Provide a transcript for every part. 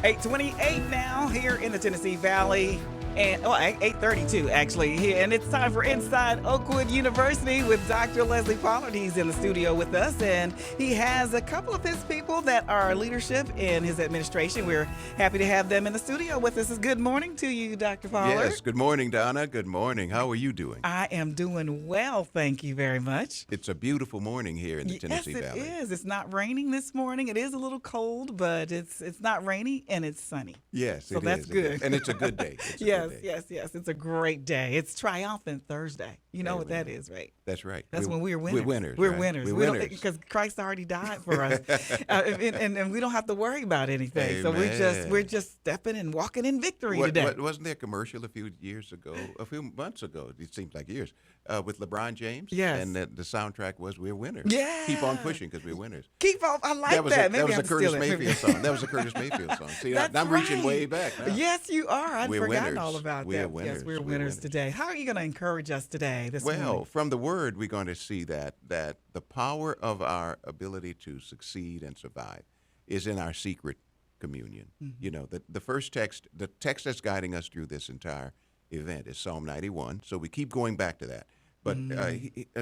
8:28 now here in the Tennessee Valley. And 8:32 actually here, and it's time for Inside Oakwood University with Dr. Leslie Pollard. He's in the studio with us, and he has a couple of his people that are leadership in his administration. We're happy to have them in the studio with us. Good morning to you, Dr. Pollard. Yes, good morning, Donna. Good morning. How are you doing? I am doing well, thank you very much. It's a beautiful morning here in the Tennessee Valley. Yes, it is. It's not raining this morning. It is a little cold, but it's not rainy and it's sunny. Yes, so that's good. And it's a good day. Yes. It's a great day. It's Triumphant Thursday. You know what that is, right? That's right. That's when we're winners. We're winners. We're right? winners. We're winners. Because Christ already died for us, and we don't have to worry about anything. Amen. So we're just stepping and walking in victory today. Wasn't there a commercial a few months ago? It seems like years, with LeBron James. Yes. And the soundtrack was "We're winners." Yeah. Keep on pushing because we're winners. Keep on. I like that. That was a Curtis Mayfield song. That was a Curtis Mayfield song. See, I'm reaching way back now. Yes, you are. I'd forgotten winners. all about we're that. Winners. Yes, we're winners today. How are you going to encourage us today? Well, from the Word, we're going to see that the power of our ability to succeed and survive is in our secret communion. Mm-hmm. You know, the first text, the text that's guiding us through this entire event is Psalm 91. So we keep going back to that. But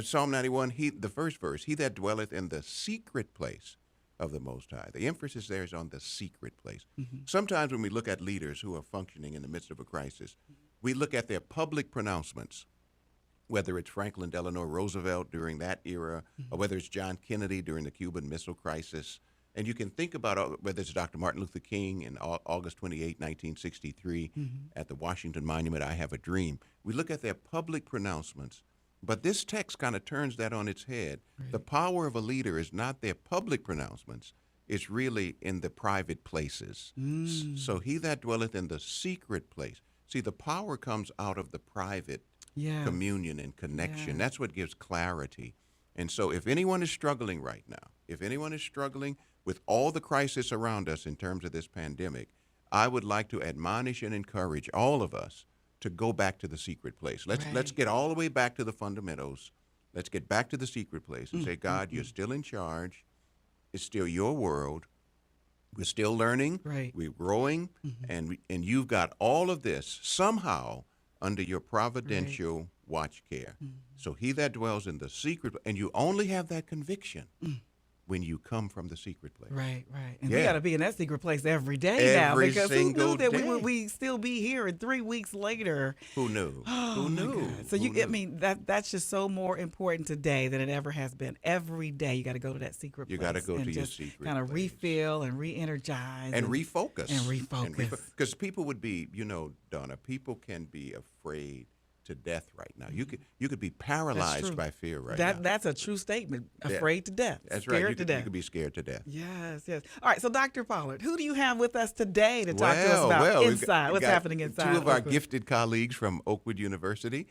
Psalm 91, the first verse, he that dwelleth in the secret place of the Most High. The emphasis there is on the secret place. Mm-hmm. Sometimes when we look at leaders who are functioning in the midst of a crisis, we look at their public pronouncements, whether it's Franklin Delano Roosevelt during that era, or whether it's John Kennedy during the Cuban Missile Crisis. And you can think about whether it's Dr. Martin Luther King in August 28, 1963, at the Washington Monument, I Have a Dream. We look at their public pronouncements, but this text kind of turns that on its head. Right. The power of a leader is not their public pronouncements. It's really in the private places. So he that dwelleth in the secret place. See, the power comes out of the private communion and connection. That's what gives clarity. And so if anyone is struggling right now, if anyone is struggling with all the crisis around us in terms of this pandemic, I would like to admonish and encourage all of us to go back to the secret place. Let's get all the way back to the fundamentals. Let's get back to the secret place and say, God, you're still in charge. It's still your world. We're still learning. Right. We're growing. And you've got all of this somehow under your providential watch care. So he that dwells in the secret, and you only have that conviction when you come from the secret place. Right. And we got to be in that secret place every day now, because who knew that we still be here, and 3 weeks later. Who knew? Who knew? So I mean, that's just so more important today than it ever has been. Every day you got to go to that secret place. You got to go to your secret place. Kind of refill and re-energize. And refocus. Because people would be, Donna, people can be afraid to death right now. You could be paralyzed by fear right now. That's a true statement. Afraid to death. That's scared right. to death. You could be scared to death. Yes. All right. So, Dr. Pollard, who do you have with us today to talk to us about inside? What's happening inside? Two of our gifted colleagues from Oakwood University,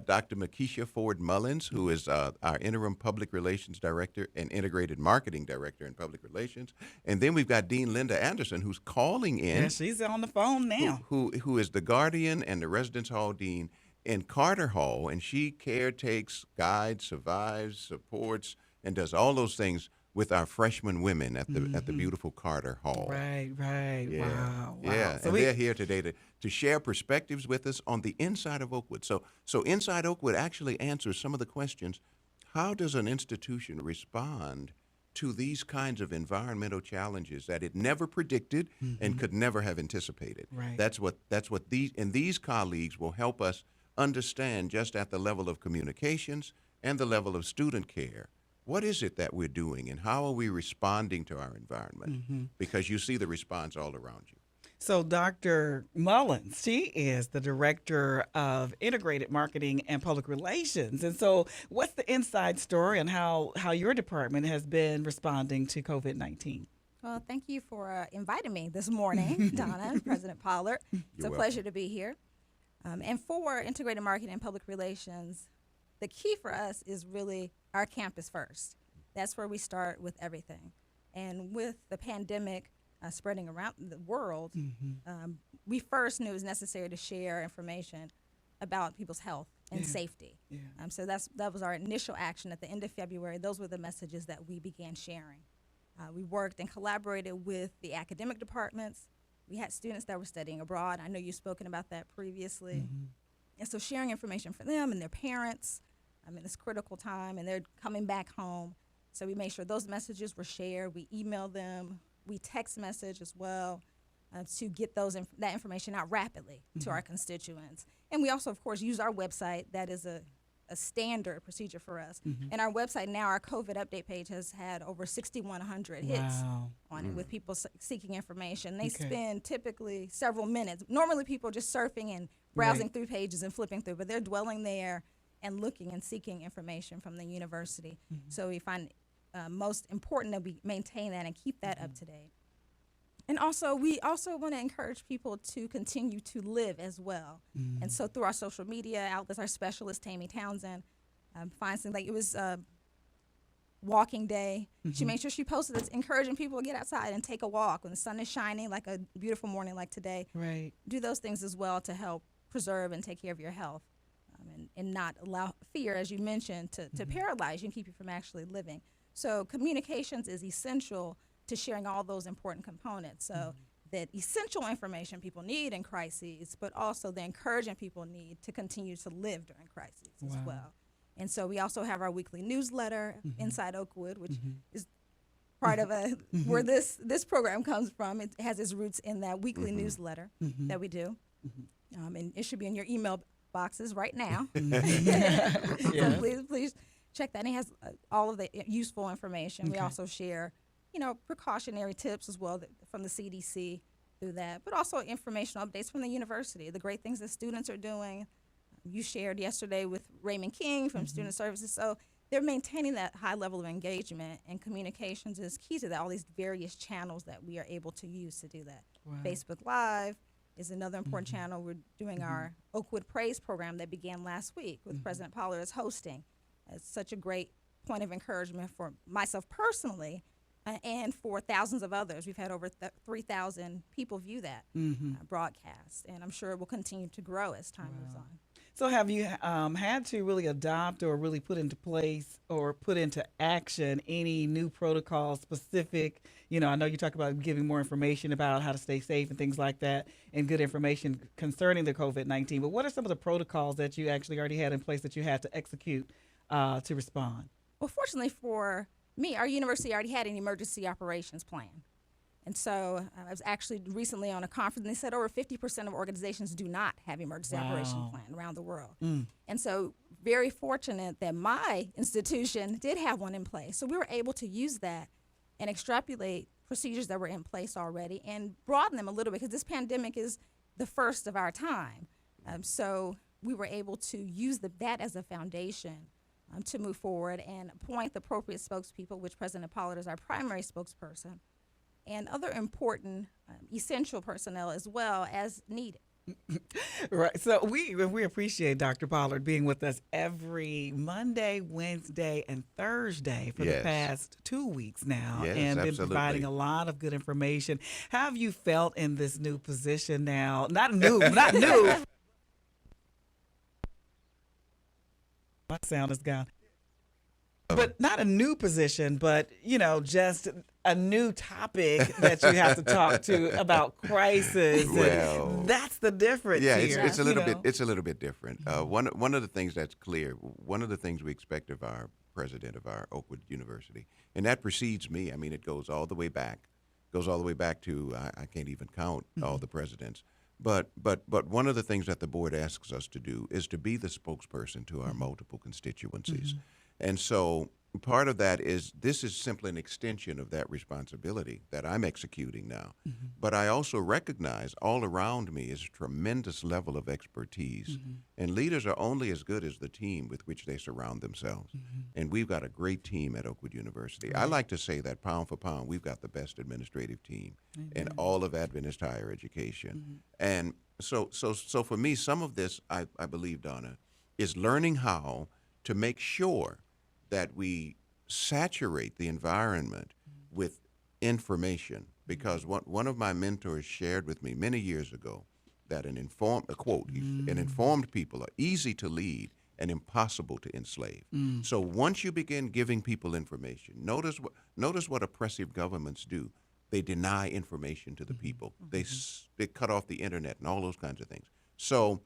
Dr. Maquisha Ford Mullins, who is our Interim Public Relations Director and Integrated Marketing Director in Public Relations. And then we've got Dean Linda Anderson, who's calling in. Yeah, she's on the phone now. Who is the Guardian and the Residence Hall Dean in Carter Hall, and she caretakes, guides, survives, supports, and does all those things with our freshman women at the beautiful Carter Hall. Right. Yeah. Wow. Yeah, so they're here today to share perspectives with us on the inside of Oakwood. So Inside Oakwood actually answers some of the questions. How does an institution respond to these kinds of environmental challenges that it never predicted and could never have anticipated? Right. That's what these colleagues will help us understand, just at the level of communications and the level of student care. What is it that we're doing, and how are we responding to our environment? Because you see the response all around you. So Dr. Mullins, she is the Director of Integrated Marketing and Public Relations. And so what's the inside story on how your department has been responding to COVID-19? Well, thank you for inviting me this morning, Donna and President Pollard. It's a pleasure to be here. And for Integrated Marketing and Public Relations, the key for us is really our campus first. That's where we start with everything. And with the pandemic spreading around the world, we first knew it was necessary to share information about people's health and safety. So that was our initial action at the end of February. Those were the messages that we began sharing. We worked and collaborated with the academic departments, We had students that were studying abroad. I know you've spoken about that previously. And so sharing information for them and their parents in this critical time, and they're coming back home. So we made sure those messages were shared. We emailed them. We text message as well to get that information out rapidly to our constituents. And we also, of course, use our website. That is a standard procedure for us. And our website now, our COVID update page has had over 6,100 hits on it with people seeking information. They spend typically several minutes. Normally people are just surfing and browsing through pages and flipping through, but they're dwelling there and looking and seeking information from the university. So we find most important that we maintain that and keep that up to date. And also, we also want to encourage people to continue to live as well. And so through our social media outlets, our specialist, Tammy Townsend, finds things like it was walking day. She made sure she posted this, encouraging people to get outside and take a walk when the sun is shining, like a beautiful morning like today. Right. Do those things as well to help preserve and take care of your health and not allow fear, as you mentioned, to paralyze you and keep you from actually living. So communications is essential to sharing all those important components. So that essential information people need in crises, but also the encouragement people need to continue to live during crises as well. And so we also have our weekly newsletter, Inside Oakwood, which is part of where this program comes from. It has its roots in that weekly newsletter that we do. And it should be in your email boxes right now. So please check that. And it has all of the useful information. We also share precautionary tips as well from the CDC through that, but also informational updates from the university, the great things that students are doing. You shared yesterday with Raymond King from Student Services. So they're maintaining that high level of engagement, and communications is key to that, all these various channels that we are able to use to do that. Facebook Live is another important channel. We're doing our Oakwood Praise program that began last week with President Pollard as hosting. It's such a great point of encouragement for myself personally, and for thousands of others. We've had over 3,000 people view that broadcast, and I'm sure it will continue to grow as time moves on. So have you had to really adopt or really put into place or put into action any new protocols specific? I know you talk about giving more information about how to stay safe and things like that, and good information concerning the COVID-19, but what are some of the protocols that you actually already had in place that you had to execute to respond? Well, fortunately for me, our university already had an emergency operations plan. And so I was actually recently on a conference, and they said over 50% of organizations do not have emergency operation plan around the world. And so very fortunate that my institution did have one in place. So we were able to use that and extrapolate procedures that were in place already and broaden them a little bit, because this pandemic is the first of our time. So we were able to use that as a foundation to move forward and appoint the appropriate spokespeople, which President Pollard is our primary spokesperson, and other important essential personnel as well as needed. Right. So we appreciate Dr. Pollard being with us every Monday, Wednesday, and Thursday for the past 2 weeks now, and been providing a lot of good information. How have you felt in this new position now? Not new. My sound is gone. But not a new position, but, just a new topic that you have to talk to about crisis. Well, that's the difference. Yeah, here. it's a little bit. It's a little bit different. One of the things that's clear. One of the things we expect of our president of our Oakwood University, and that precedes me. I mean, it goes all the way back. Goes all the way back to I can't even count all the presidents. But one of the things that the board asks us to do is to be the spokesperson to our multiple constituencies. And so part of that is this is simply an extension of that responsibility that I'm executing now. But I also recognize all around me is a tremendous level of expertise. And leaders are only as good as the team with which they surround themselves. And we've got a great team at Oakwood University. I like to say that pound for pound, we've got the best administrative team in all of Adventist higher education. And so for me, some of this, I believe, Donna, is learning how to make sure that we saturate the environment with information, because one of my mentors shared with me many years ago that an informed people are easy to lead and impossible to enslave. So once you begin giving people information, notice what oppressive governments do. they deny information to the people. They cut off the internet and all those kinds of things. So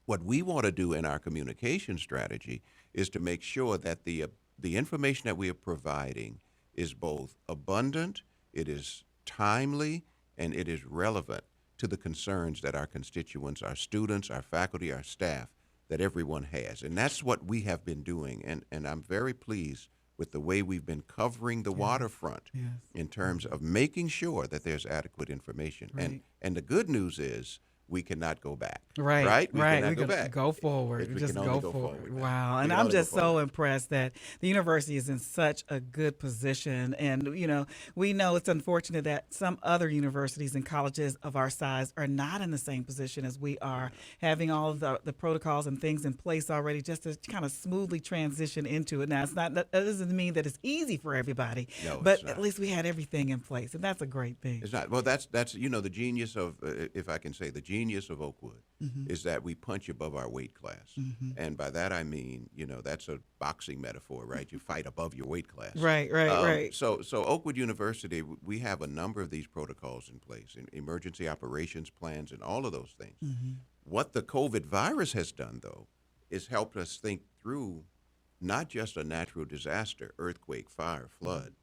what we want to do in our communication strategy is to make sure that the information that we are providing is both abundant, it is timely, and it is relevant to the concerns that our constituents, our students, our faculty, our staff, that everyone has. And that's what we have been doing. And I'm very pleased with the way we've been covering the waterfront in terms of making sure that there's adequate information. Right. And the good news is we cannot go back. Right. We cannot go back. Go forward. We Just can only go forward. now. Wow. We And can I'm only go just so forward. impressed that the university is in such a good position. And, we know it's unfortunate that some other universities and colleges of our size are not in the same position as we are, having all of the protocols and things in place already just to kind of smoothly transition into it. Now, that doesn't mean that it's easy for everybody, No, but it's not. at least we had everything in place. And that's a great thing. It's not. Well, that's the genius of, if I can say, the genius of Oakwood is that we punch above our weight class. And by that I mean, that's a boxing metaphor, right? You fight above your weight class. Right. So Oakwood University, we have a number of these protocols in place, emergency operations plans and all of those things. What the COVID virus has done, though, is helped us think through not just a natural disaster, earthquake, fire, flood,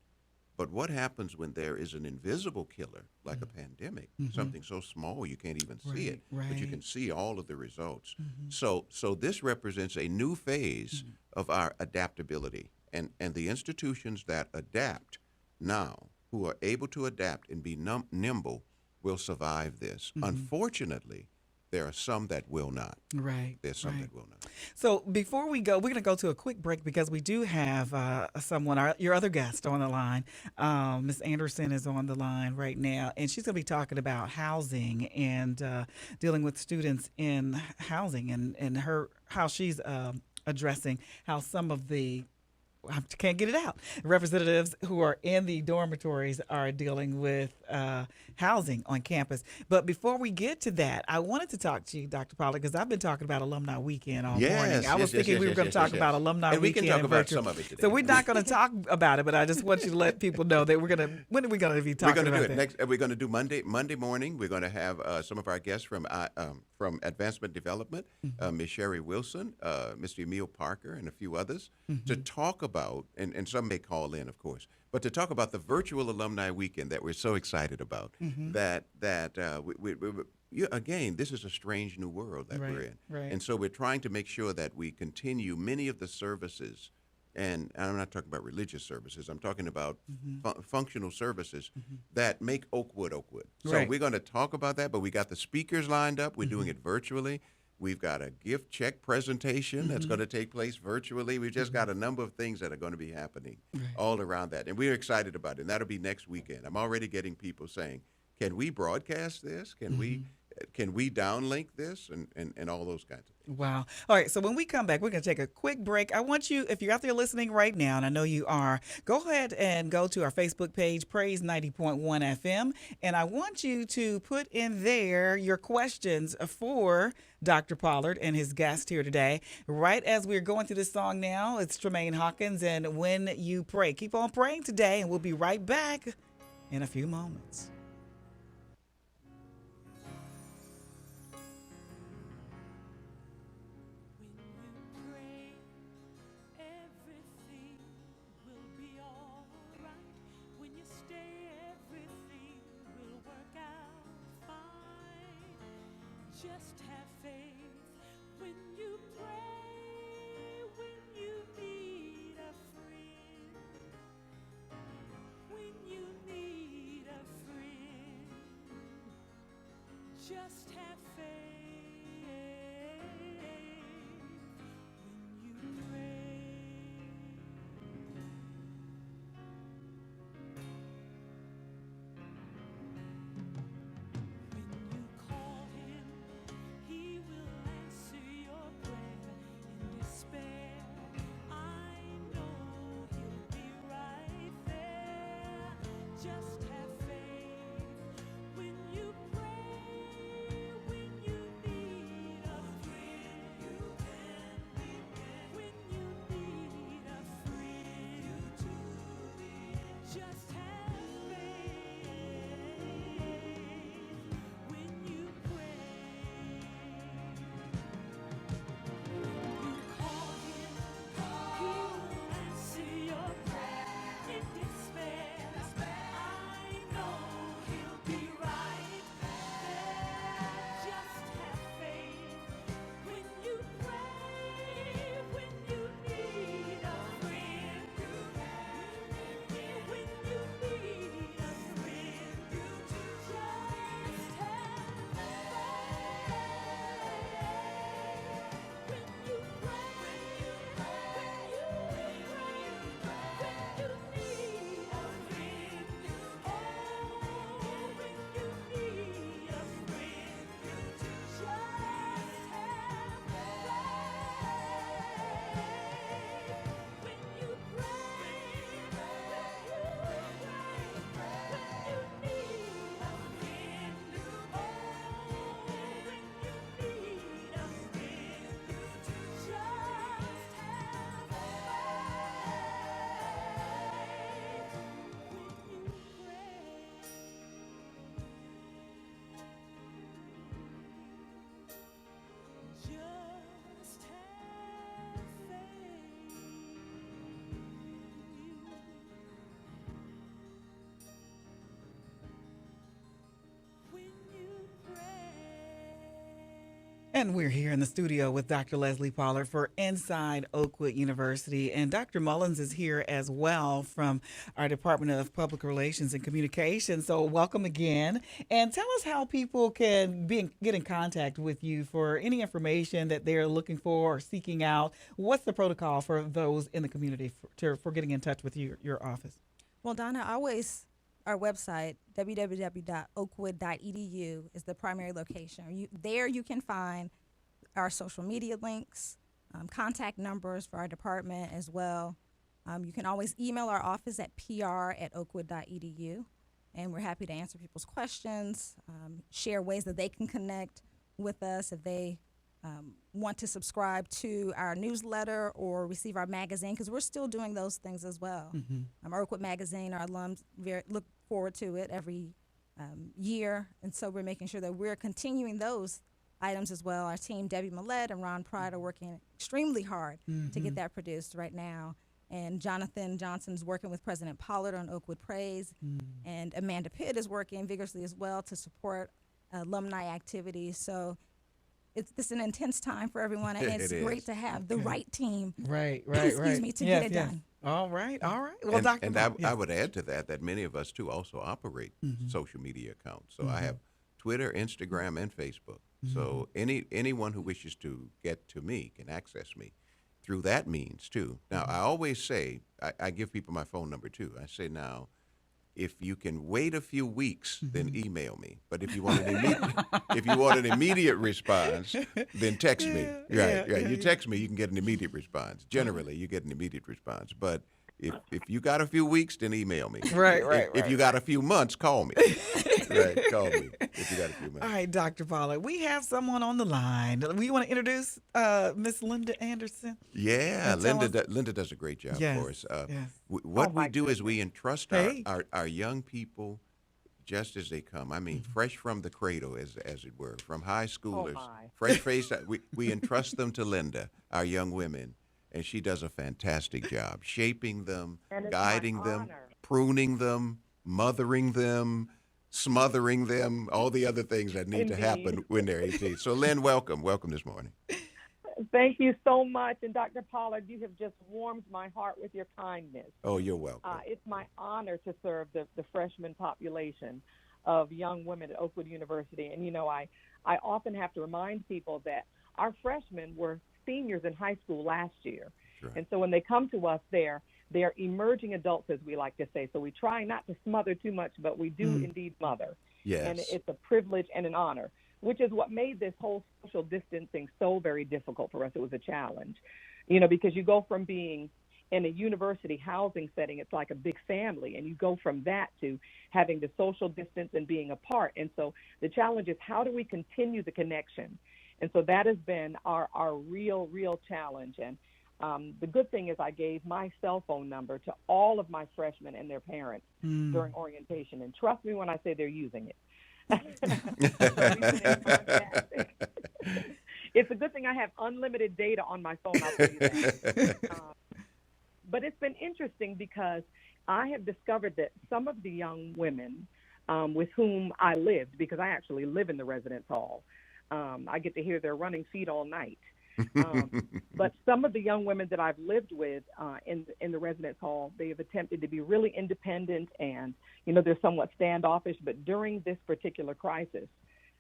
but what happens when there is an invisible killer, like a pandemic, something so small you can't even see it, but you can see all of the results. So this represents a new phase of our adaptability. And the institutions that adapt now, who are able to adapt and be nimble, will survive this. Unfortunately, there are some that will not. Right. There's some that will not. So before we go, we're going to go to a quick break because we do have someone, your other guest on the line. Ms. Anderson is on the line right now, and she's going to be talking about housing and dealing with students in housing and how she's addressing how some of the I can't get it out. Representatives who are in the dormitories are dealing with housing on campus. But before we get to that, I wanted to talk to you, Dr. Pollard, because I've been talking about Alumni Weekend all morning. I was thinking we were going to talk about Alumni and Weekend. We can talk about virtual. some of it today. So we're not going to talk about it, but I just want you to let people know that when are we going to be talking about that? We're going to do Monday morning. We're going to have some of our guests from Advancement Development, Ms. Sherry Wilson, Mr. Emil Parker, and a few others to talk about, and some may call in, of course, but to talk about the virtual Alumni Weekend that we're so excited about. Again, this is a strange new world that we're in. Right. And so we're trying to make sure that we continue many of the services, and I'm not talking about religious services, I'm talking about functional services that make Oakwood Oakwood. So we're going to talk about that, but we got the speakers lined up. We're doing it virtually. We've got a gift check presentation that's going to take place virtually. We've just got a number of things that are going to be happening all around that. And we're excited about it. And that'll be next weekend. I'm already getting people saying, can we broadcast this? Can we downlink this? And all those kinds of things. Wow. All right. So when we come back, we're going to take a quick break. I want you, if you're out there listening right now, and I know you are, go ahead and go to our Facebook page, Praise 90.1 FM. And I want you to put in there your questions for Dr. Pollard and his guest here today. Right as we're going through this song now, it's Tremaine Hawkins and When You Pray. Keep on praying today, and we'll be right back in a few moments. Just have faith when you pray, when you need a friend, when you need a friend. Just have faith when you pray. When you call him, he will answer your prayer in despair. I know he'll be right there. Just have faith when you pray. And we're here in the studio with Dr. Leslie Pollard for Inside Oakwood University. And Dr. Mullins is here as well from our Department of Public Relations and Communication. So welcome again. And tell us how people can get in contact with you for any information that they're looking for or seeking out. What's the protocol for those in the community for getting in touch with your office? Well, Donna, our website, www.oakwood.edu, is the primary location. There you can find our social media links, contact numbers for our department as well. You can always email our office at pr@oakwood.edu, and we're happy to answer people's questions, share ways that they can connect with us if they want to subscribe to our newsletter or receive our magazine, because we're still doing those things as well. Our Oakwood magazine, our alums look forward to it every year, and so we're making sure that we're continuing those items as well. Our team, Debbie Millett and Ron Pride, are working extremely hard to get that produced right now. And Jonathan Johnson's working with President Pollard on Oakwood Praise, and Amanda Pitt is working vigorously as well to support alumni activities. So it's an intense time for everyone, and it's great to have the right team. Right. Excuse me, to get it done. All right. Well, Dr. I would add to that many of us too also operate social media accounts. So I have Twitter, Instagram, and Facebook. So anyone who wishes to get to me can access me through that means too. Now I always say I give people my phone number too. I say now, if you can wait a few weeks, then email me. But if you want an immediate response, then text me. Right. You text me, you can get an immediate response. Generally, you get an immediate response. But if you got a few weeks, then email me. If you got a few months, call me. Call me if you got a few months. All right, Dr. Pollard, we have someone on the line. We want to introduce Miss Linda Anderson. Yeah, Linda does a great job for us. What we do is we entrust our young people just as they come. I mean, fresh from the cradle, as it were, from high schoolers, fresh faced. We entrust them to Linda, our young women, and she does a fantastic job shaping them, guiding them, pruning them, mothering them, smothering them, all the other things that need to happen when they're 18. So, Lynn, welcome this morning. Thank you so much. And Dr. Pollard, you have just warmed my heart with your kindness. Oh, you're welcome. It's my honor to serve the freshman population of young women at Oakwood University. And, I often have to remind people that our freshmen were seniors in high school last year. Right. And so when they come to us, they're emerging adults, as we like to say. So we try not to smother too much, but we do indeed mother. Yes. And it's a privilege and an honor, which is what made this whole social distancing so very difficult for us. It was a challenge, because you go from being in a university housing setting, it's like a big family, and you go from that to having the social distance and being apart. And so the challenge is, how do we continue the connection? And so that has been our real challenge. And the good thing is I gave my cell phone number to all of my freshmen and their parents during orientation. And trust me when I say they're using it. It's a good thing I have unlimited data on my phone, I'll tell you that. But it's been interesting because I have discovered that some of the young women with whom I lived, because I actually live in the residence hall, I get to hear their running feet all night. But some of the young women that I've lived with in the residence hall, they have attempted to be really independent, and they're somewhat standoffish. But during this particular crisis,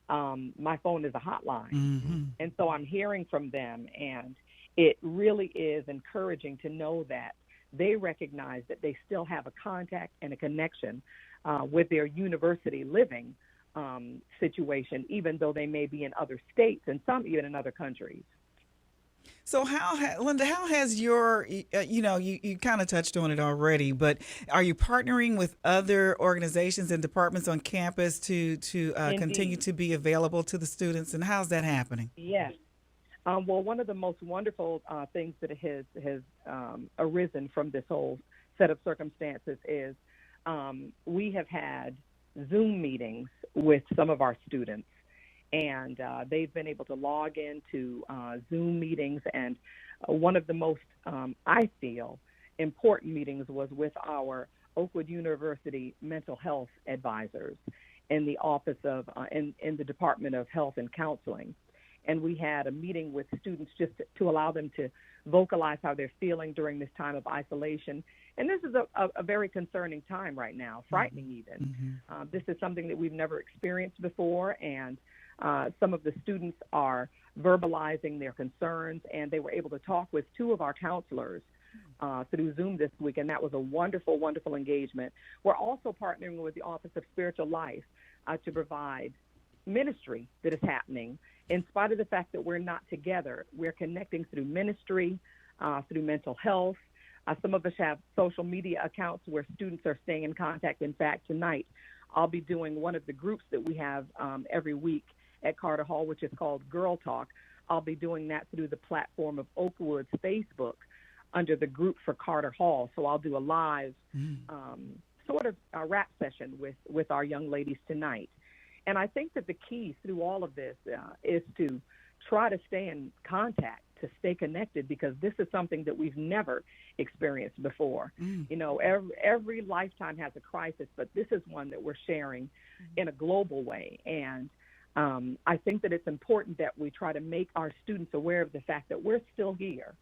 my phone is a hotline, and so I'm hearing from them, and it really is encouraging to know that they recognize that they still have a contact and a connection with their university living situation, even though they may be in other states and some even in other countries. So Linda, how has your, you kind of touched on it already, but are you partnering with other organizations and departments on campus to continue to be available to the students, and how's that happening? Yes. Well, one of the most wonderful things that has arisen from this whole set of circumstances is we have had Zoom meetings with some of our students. And they've been able to log into Zoom meetings. And one of the most, I feel, important meetings was with our Oakwood University mental health advisors in the office of, in the Department of Health and Counseling. and we had a meeting with students just to allow them to vocalize how they're feeling during this time of isolation. And this is a very concerning time right now, frightening even. This is something that we've never experienced before, and some of the students are verbalizing their concerns, and they were able to talk with two of our counselors through Zoom this week, and that was a wonderful, wonderful engagement. We're also partnering with the Office of Spiritual Life to provide ministry that is happening. In spite of the fact that we're not together, we're connecting through ministry, through mental health. Some of us have social media accounts where students are staying in contact. In fact, tonight I'll be doing one of the groups that we have every week at Carter Hall, which is called Girl Talk. I'll be doing that through the platform of Oakwood's Facebook under the group for Carter Hall. So I'll do a live sort of a rap session with our young ladies tonight. And I think that the key through all of this is to try to stay in contact, to stay connected, because this is something that we've never experienced before. You know, every lifetime has a crisis, but this is one that we're sharing in a global way. And I think that it's important that we try to make our students aware of the fact that we're still here.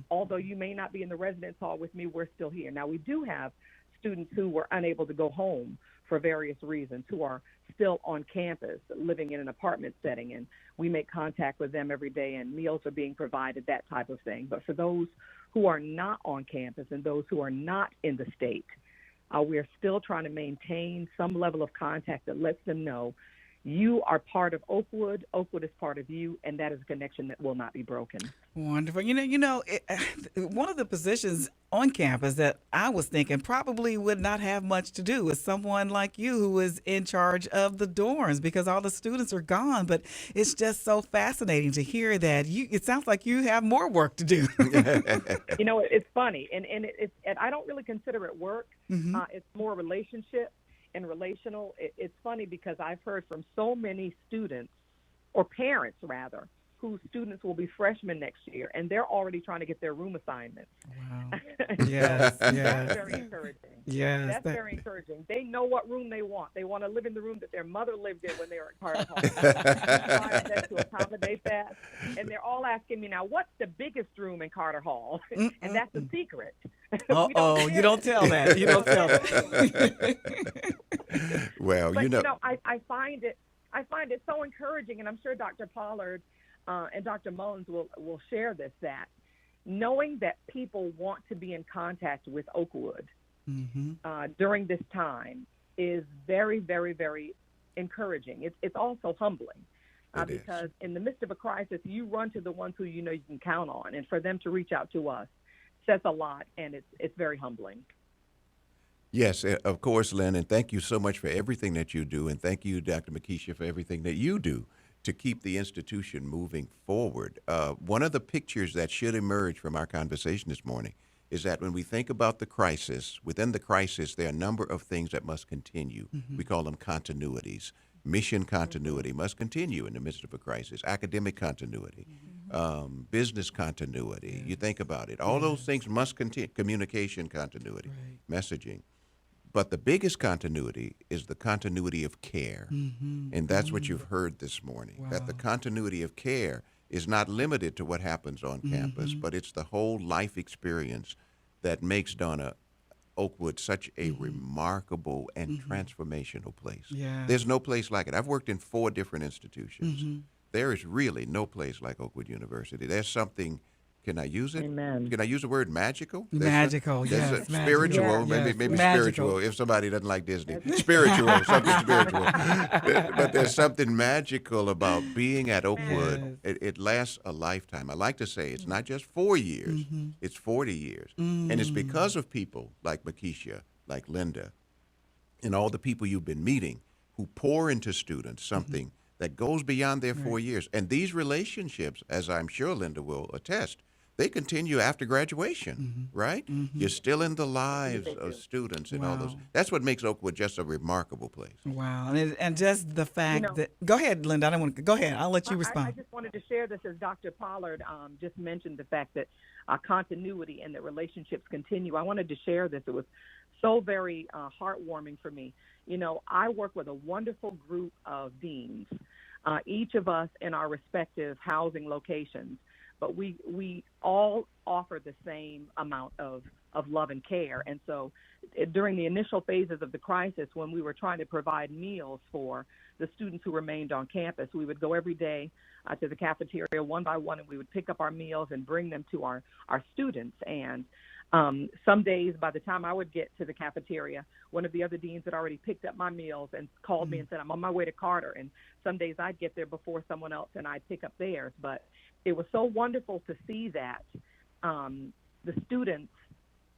Although you may not be in the residence hall with me, we're still here. Now, we do have students who were unable to go home for various reasons, who are still on campus living in an apartment setting, and we make contact with them every day, and meals are being provided, that type of thing. But for those who are not on campus and those who are not in the state, we're still trying to maintain some level of contact that lets them know you are part of Oakwood. Oakwood is part of you, and that is a connection that will not be broken. Wonderful. One of the positions on campus that I was thinking probably would not have much to do with someone like you who is in charge of the dorms, because all the students are gone. But it's just so fascinating to hear that it sounds like you have more work to do. You know, it's funny, and I don't really consider it work. It's more relationship and relational. It's funny because I've heard from so many students, or parents rather, whose students will be freshmen next year, and they're already trying to get their room assignments. Wow. So Yes. that's very encouraging. Yes. That's very encouraging. They know what room they want. They want to live in the room that their mother lived in when they were at Carter Hall. I'm trying to accommodate that. And they're all asking me now, what's the biggest room in Carter Hall? And that's a secret. You don't tell that. You don't tell that. Well, but, I find it so encouraging, and I'm sure Dr. Pollard and Dr. Mullins will share this, that knowing that people want to be in contact with Oakwood during this time is very, very, very encouraging. It's also humbling because in the midst of a crisis, you run to the ones who you know you can count on, and for them to reach out to us says a lot, and it's very humbling. Yes, of course, Lynn, and thank you so much for everything that you do, and thank you, Dr. Maquisha, for everything that you do to keep the institution moving forward. One of the pictures that should emerge from our conversation this morning is that when we think about the crisis, within the crisis, there are a number of things that must continue. We call them continuities. Mission continuity must continue in the midst of a crisis. Academic continuity, business continuity. You think about it. All those things must continue. Communication continuity, messaging. But the biggest continuity is the continuity of care. And that's what you've heard this morning, that the continuity of care is not limited to what happens on campus, but it's the whole life experience that makes Donna Oakwood such a remarkable and transformational place. There's no place like it. I've worked in 4 different institutions. There is really no place like Oakwood University. There's something, can I use it? Amen. Can I use the word magical? Magical, There's yes. spiritual, Magical, maybe magical. spiritual, if somebody doesn't like Disney. Spiritual, something spiritual. But there's something magical about being at Oakwood. It lasts a lifetime. I like to say it's not just 4 years, it's 40 years. And it's because of people like Maquisha, like Linda, and all the people you've been meeting who pour into students something that goes beyond their 4 years. And these relationships, as I'm sure Linda will attest, they continue after graduation, right? You're still in the lives of students and all those. That's what makes Oakwood just a remarkable place. Wow. And just the fact that, go ahead, Linda, I don't want to, go ahead. I'll let you respond. I just wanted to share this as Dr. Pollard just mentioned the fact that continuity and that relationships continue. I wanted to share this. It was so very heartwarming for me. You know, I work with a wonderful group of deans each of us in our respective housing locations, but we all offer the same amount of love and care. And so during the initial phases of the crisis, when we were trying to provide meals for the students who remained on campus, we would go every day to the cafeteria one by one, and we would pick up our meals and bring them to our students. And some days, by the time I would get to the cafeteria, one of the other deans had already picked up my meals and called me and said, I'm on my way to Carter. And some days I'd get there before someone else and I'd pick up theirs. But it was so wonderful to see that the students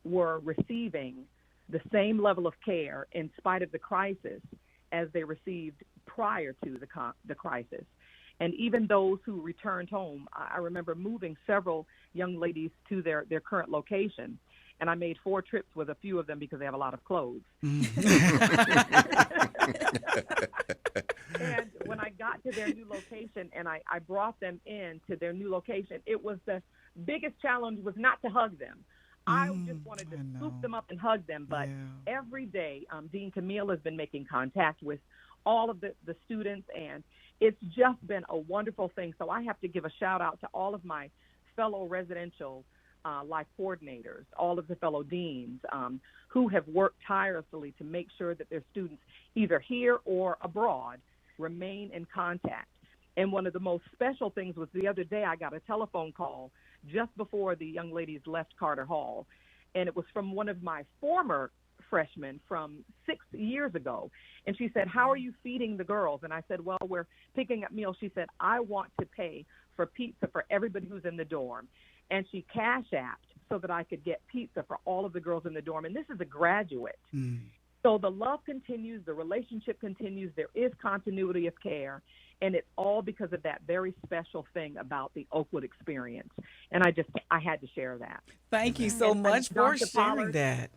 were receiving the same level of care in spite of the crisis as they received prior to the crisis. And even those who returned home, I remember moving several young ladies to their current location, and I made 4 trips with a few of them because they have a lot of clothes. And when I got to their new location and I brought them in to their new location, it was the biggest challenge was not to hug them. I just wanted to scoop them up and hug them. But every day, Dean Camille has been making contact with all of the students, and it's just been a wonderful thing. So I have to give a shout out to all of my fellow residential life coordinators, all of the fellow deans who have worked tirelessly to make sure that their students, either here or abroad, remain in contact. And one of the most special things was the other day I got a telephone call just before the young ladies left Carter Hall, and it was from one of my former freshmen from 6 years ago. And she said, how are you feeding the girls? And I said, well, we're picking up meals. She said, I want to pay for pizza for everybody who's in the dorm. And she cash apped so that I could get pizza for all of the girls in the dorm. And this is a graduate. So the love continues, the relationship continues, there is continuity of care, and it's all because of that very special thing about the Oakwood experience. And I had to share that. Thank you so much for sharing that.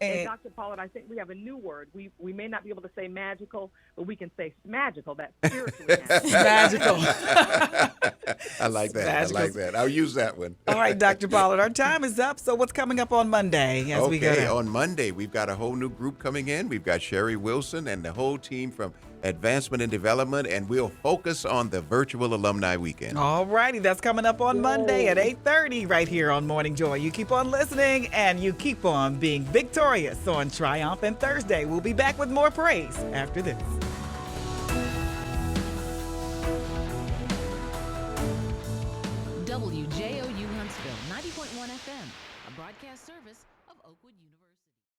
And Dr. Pollard, I think we have a new word. We may not be able to say magical, but we can say smagical. That's spiritually magical. I like that. I like that. I'll use that one. All right, Dr. Pollard, our time is up. So what's coming up on Monday as we go down? On Monday, we've got a whole new group coming in. We've got Sherry Wilson and the whole team from Advancement and Development, and we'll focus on the virtual alumni weekend. All righty, that's coming up on Monday at 8:30 right here on Morning Joy. You keep on listening and you keep on being victorious on Triumphant Thursday. We'll be back with more praise after this. WJOU Huntsville, 90.1 FM, a broadcast service of Oakwood University.